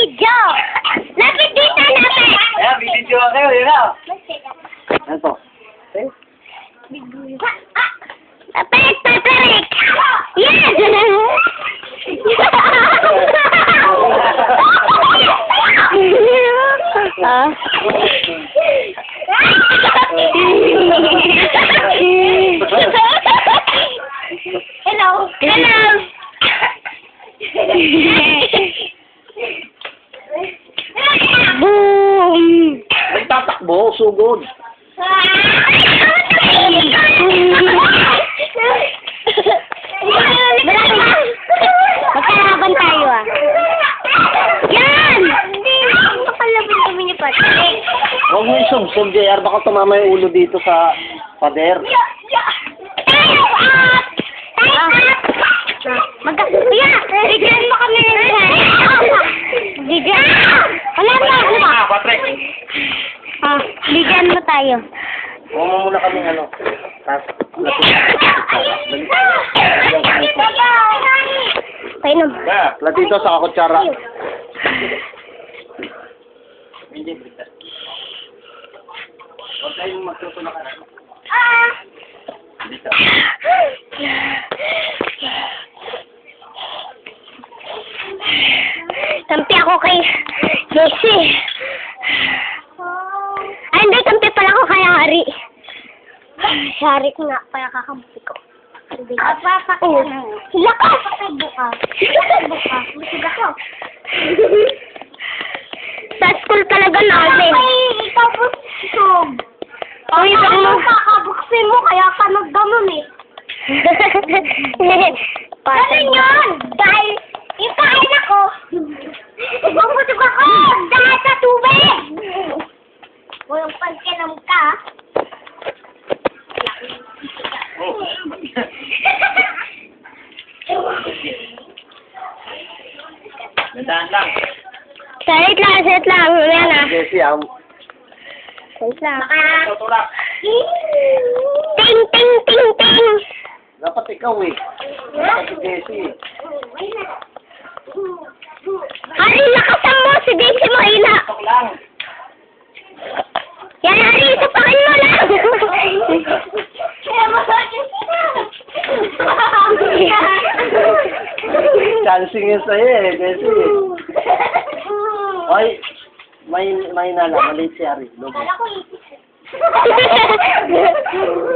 video. Lapit dito, lapit. Ayan, video kayo, yun na. Ano to? Okay. Lapit, papalik. Yes! Hello. Hello. Boom! Nagtatakbo, sugod. Magkalaban tayo ah. Yan! Magkalaban kami ni Patrick. Huwag mo yung sumsum, JR. Baka tumama yung ulo dito sa pader. Tayo up! Bigyan mo kami ng bigyan. Wala pa. Patrick. Bigyan mo tayo. Huwag mo muna kami ano. Painom. Latito sa kutsara. Huwag kayong magtutulakan. Dito. Tampi ako kay Jesse. Ay, hindi. Tampi pala ako kay Hari. Si Hari ko nga. Kaya kakampi ko. Oh. Lakas! Buka. Busog ako. Sa school talaga namin. Ay, ikaw busog. Ay, ano kakabuksin mo? Kaya ka nagganon eh. Ganun yun! Dahil yung kain ako. Bumutog ako! Dahil sa tubig! Walang pagkinam ka. Nandaan lang. Salit lang. Mamaya na. Jesse, Salit lang. tutulak. Ting, ting, ting, ting. Dapat ikaw eh. Dapat si Jesse. Hari, lakasan mo! Si Daisy mo, hina! Tok lang. Yan, Hari, sapakin mo lang! Kaya masakit Chancing yun sa'yo eh, Jesse. Ay, may nala. Maliit si Ari. Lobo.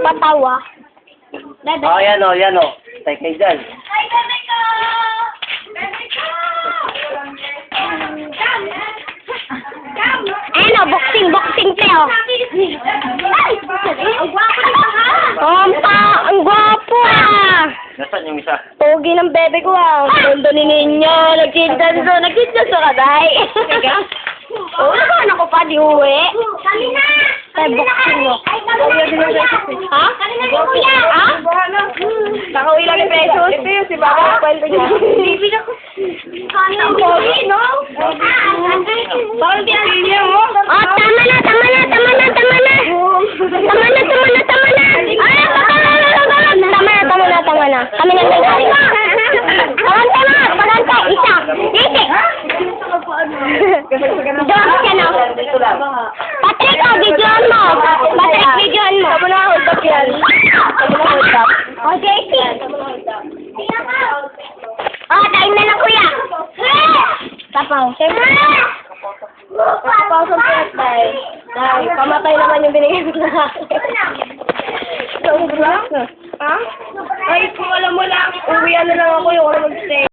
Patawa. Oh, yan o. Tay dyan. Ay, bebe ko! Bebe ko! Ano, boxing tayo. Ay! Ang gwapo nito ha! Ang gwapo ah! Nasaan yung isa? Pogi ng bebe ko ah. Ganda ni Ninyo. Nagkiddanso ka dahi. Oo, naman ako pa di uwi. Kami na! Kaya boxing mo. Ha? Kami na ni Kuya. Ha? Nakauwi lang yung pesos. Ito yung si Baka ang kwento niya. Bibig ako. Ang pogi, no? Bakit pinili mo? Oh, tama na. Tama na. Kami na nagkari. Pagantay. Isa. Dito. Dito ka na. Patrick, videoan mo. Tama na ako, tap yan. Oh, JC. Oh, time na lang, kuya. Tapaw. Siyempre. Tapos ang piyat dahil pamatay naman yung binigay ko sa akin. So, ha? Ay, kung alam mo lang, uwian na lang ako yung mag-stay.